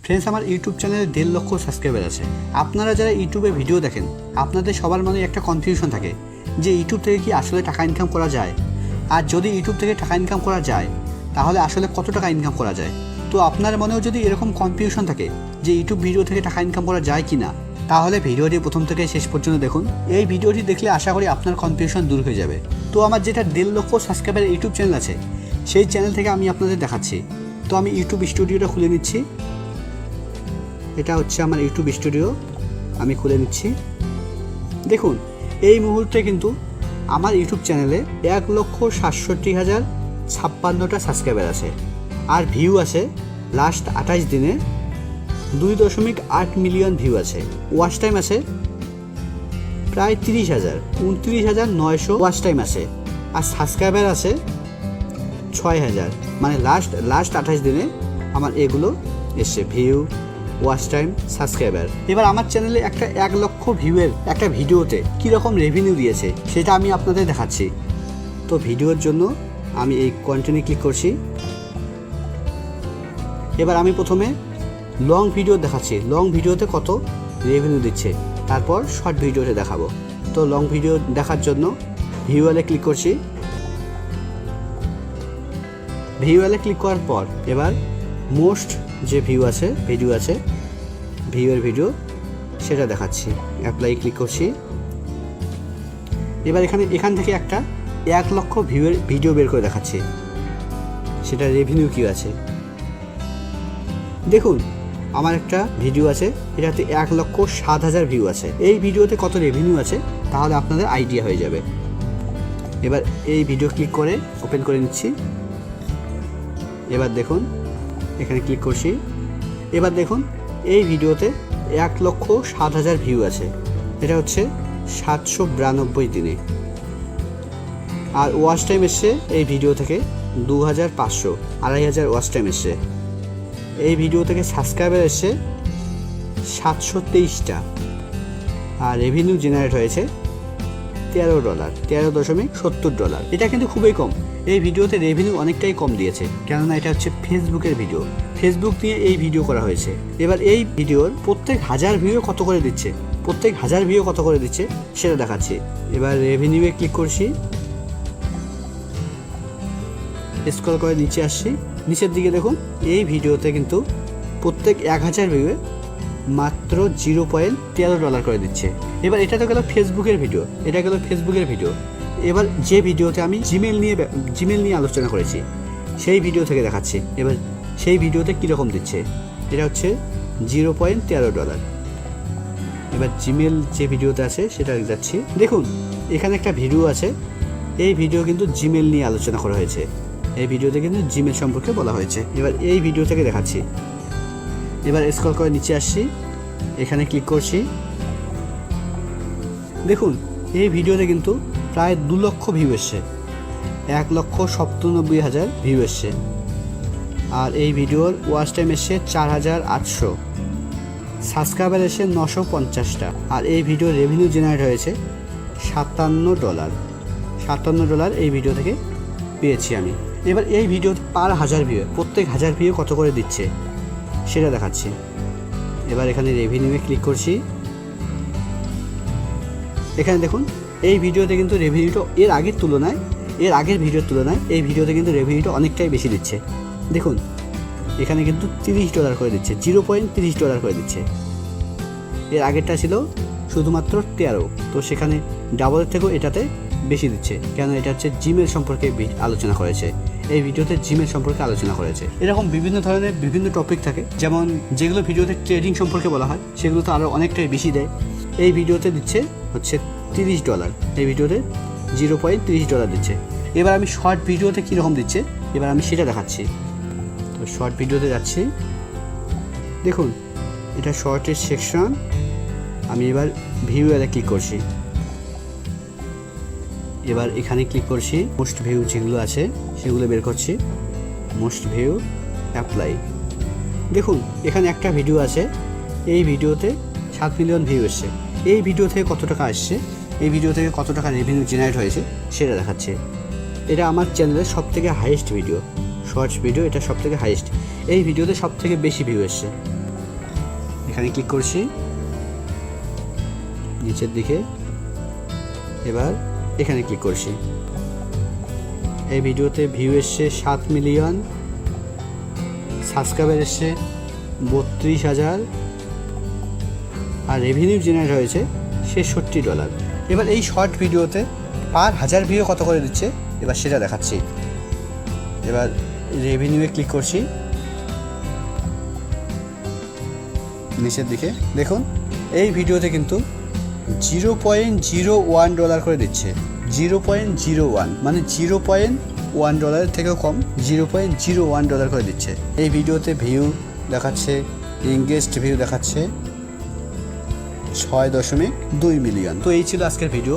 Friends, আমার YouTube চ্যানেলে 1.5 লক্ষ সাবস্ক্রাইবার আছে। আপনারা যারা ইউটিউবে ভিডিও দেখেন, আপনাদের সবার মনে একটা কনফিউশন থাকে যে ইউটিউব থেকে কি আসলে টাকা ইনকাম করা যায়, আর যদি ইউটিউব থেকে টাকা ইনকাম করা যায় তাহলে আসলে কত টাকা ইনকাম করা যায়। তো আপনার মনেও যদি এরকম কনফিউশন থাকে যে ইউটিউব ভিডিও থেকে টাকা ইনকাম করা যায় কি না, তাহলে ভিডিওটি প্রথম থেকে শেষ পর্যন্ত দেখুন। এই ভিডিওটি দেখলে আশা করি আপনার কনফিউশন দূর হয়ে যাবে। তো আমার যেটা 1.5 লক্ষ সাবস্ক্রাইবার ইউটিউব চ্যানেল আছে, সেই চ্যানেল থেকে আমি আপনাদের দেখাচ্ছি। তো আমি ইউটিউব স্টুডিওটা খুলে নিচ্ছি। এটা হচ্ছে আমার ইউটিউব স্টুডিও, আমি খুলে নিচ্ছি। দেখুন, এই মুহূর্তে কিন্তু আমার ইউটিউব চ্যানেলে 1,67,056টা সাবস্ক্রাইবার আছে, আর ভিউ আছে লাস্ট 28 দিনে 2.8 মিলিয়ন ভিউ আছে। ওয়াচ টাইম আছে প্রায় 30,000, 29,900 ওয়াচ টাইম আছে, আর সাবস্ক্রাইবার আছে 6,000। মানে লাস্ট 28 দিনে আমার এগুলো এসছে, ভিউ, ওয়াচ টাইম, সাবস্ক্রাইবার। এবার আমার চ্যানেলে একটা 1 লক্ষ ভিউয়ের একটা ভিডিওতে কীরকম রেভিনিউ দিয়েছে সেটা আমি আপনাদের দেখাচ্ছি। তো ভিডিওর জন্য আমি এই কন্টিনিউ ক্লিক করছি। এবার আমি প্রথমে লং ভিডিও দেখাচ্ছি, লং ভিডিওতে কত রেভিনিউ দিচ্ছে, তারপর শর্ট ভিডিওতে দেখাবো। তো লং ভিডিও দেখার জন্য ভিউয়ালে ক্লিক করছি। ভিউয়ালে ক্লিক করার পর এবার মোস্ট যে ভিডিও আছে ভিউয়ের ভিডিও সেটা দেখাচ্ছি। অ্যাপ্লাই ক্লিক করছি। এবার এখান থেকে একটা 1 লক্ষ ভিউয়ের ভিডিও বের করে দেখাচ্ছি, সেটা রেভিনিউ কী আছে। দেখুন, আমার একটা ভিডিও আছে, এটাতে 1,07,000 ভিউ আছে। এই ভিডিওতে কত রেভিনিউ আছে তাহলে আপনাদের আইডিয়া হয়ে যাবে। এবার এই ভিডিও ক্লিক করে ওপেন করে নিচ্ছি। এবার দেখুন, এখানে ক্লিক করছি। এবার দেখুন, এই ভিডিওতে 1,07,000 ভিউ আছে, এটা হচ্ছে 792 দিনে। আর ওয়াচ টাইম এসছে এই ভিডিও থেকে 2,500, 2,500 ওয়াচ টাইম এসছে। এই ভিডিও থেকে সাবস্ক্রাইবার এসছে 723টা, আর রেভিনিউ জেনারেট হয়েছে $13, $13.70। এটা কিন্তু খুবই কম। এই ভিডিওতে রেভিনিউ অনেকটাই কম দিয়েছে, কেননা এটা হচ্ছে ফেসবুকের ভিডিও, ফেসবুক নিয়ে এই ভিডিও করা হয়েছে। এবার এই ভিডিওর প্রত্যেক 1000 ভিউ কত করে দিচ্ছে, সেটা দেখাচ্ছি। এবার রেভিনিউয়ে ক্লিক করছি, স্ক্রল করে নিচে আসছি। নিচের দিকে দেখুন, এই ভিডিওতে কিন্তু প্রত্যেক 1000 ভিউয়ে মাত্র $0.13 করে দিচ্ছে। এবার এটা তো গেল ফেসবুকের ভিডিও, এবার যে ভিডিওতে আমি জিমেল নিয়ে আলোচনা করেছি সেই ভিডিও থেকে দেখাচ্ছি। এবার সেই ভিডিওতে কীরকম দিচ্ছে, এটা হচ্ছে $0.13। এবার জিমেল যে ভিডিওতে আছে সেটা যাচ্ছি। দেখুন, এখানে একটা ভিডিও আছে, এই ভিডিও কিন্তু জিমেল নিয়ে আলোচনা করা হয়েছে, এই ভিডিওতে কিন্তু জিমেল সম্পর্কে বলা হয়েছে। এবার এই ভিডিও থেকে দেখাচ্ছি। এবার স্ক্রল করে নিচে আসছি, এখানে ক্লিক করছি। দেখুন, এই ভিডিওতে কিন্তু প্রায় 2 লক্ষ ভিউ এসছে, 1,97,000 ভিউ এসছে, আর এই ভিডিওর ওয়াচ টাইম এসছে 4,800, সাবস্ক্রাইবার এসে 950টা, আর এই ভিডিওর রেভিনিউ জেনারেট হয়েছে $57 এই ভিডিও থেকে পেয়েছি আমি। এবার এই ভিডিও পার 1000 ভিউ, প্রত্যেক 1000 ভিউ কত করে দিচ্ছে সেটা দেখাচ্ছি। এবার এখানে রেভিনিউয়ে ক্লিক করছি। এখানে দেখুন, এই ভিডিওতে কিন্তু রেভিনিউটা এর আগের ভিডিওর তুলনায় এই ভিডিওতে কিন্তু রেভিনিউটা অনেকটাই বেশি দিচ্ছে। দেখুন, এখানে কিন্তু $30 করে দিচ্ছে, $0.30 করে দিচ্ছে। এর আগেরটা ছিল শুধুমাত্র 13, তো সেখানে ডাবলের থেকেও এটাতে বেশি দিচ্ছে, কেন এটা হচ্ছে জিমেল সম্পর্কে আলোচনা করেছে, এই ভিডিওতে জিমেল সম্পর্কে আলোচনা করেছে। এরকম বিভিন্ন ধরনের বিভিন্ন টপিক থাকে, যেমন যেগুলো ভিডিওতে ট্রেডিং সম্পর্কে বলা হয় সেগুলো তো আরও অনেকটাই বেশি দেয়। এই ভিডিওতে দিচ্ছে হচ্ছে $30, এই ভিডিওতে $0.30 দিচ্ছে। এবার আমি শর্ট ভিডিওতে কীরকম দিচ্ছে এবার আমি সেটা দেখাচ্ছি। তো শর্ট ভিডিওতে যাচ্ছি। দেখুন, এটা শর্টের সেকশন। আমি এবার ভিউয়ারে ক্লিক করছি। এবার এখানে ক্লিক করছি, মোস্ট ভিউ যেগুলো আছে সেগুলো বের করছি, মোস্ট ভিউ, অ্যাপ্লাই। দেখুন, এখানে একটা ভিডিও আছে, এই ভিডিওতে 7 মিলিয়ন ভিউ এসছে। এই ভিডিও থেকে কত টাকা আসছে, এই ভিডিও থেকে কত টাকা রেভিনিউ জেনারেট হয়েছে সেটা দেখাচ্ছে। এটা আমার চ্যানেলের সবথেকে হাইয়েস্ট ভিডিও, শর্টস ভিডিও, এটা সবথেকে হাইয়েস্ট। এই ভিডিওতে সবথেকে বেশি ভিউ এসছে। এখানে ক্লিক করছি নিচের দিকে, এবার এখানে ক্লিক করছি। এই ভিডিওতে ভিউ এসছে 7 মিলিয়ন, সাবস্ক্রাইবার এসছে 32,000 আর রেভিনিউ জেনারেট হয়েছে $66। এবার এই শর্ট ভিডিওতে পার 1000 ভিউ কত করে দিচ্ছে এবার সেটা দেখাচ্ছি। এবার রেভিনিউয়ে ক্লিক করছি নিচের দিকে, দেখুন এই ভিডিওতে কিন্তু $0.01 করে দিচ্ছে। 0.01 মানে $0.1 থেকেও কম, $0.01 করে দিচ্ছে। এই ভিডিওতে ভিউ দেখাচ্ছে, এঙ্গেজড ভিউ দেখাচ্ছে 6.2 মিলিয়ন। তো এই ছিল আজকের ভিডিও।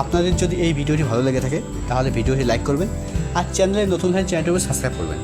আপনাদের যদি এই ভিডিওটি ভালো লেগে থাকে তাহলে ভিডিওটি লাইক করবেন আর চ্যানেলে নতুন হলে চ্যানেলটিকে সাবস্ক্রাইব করবেন।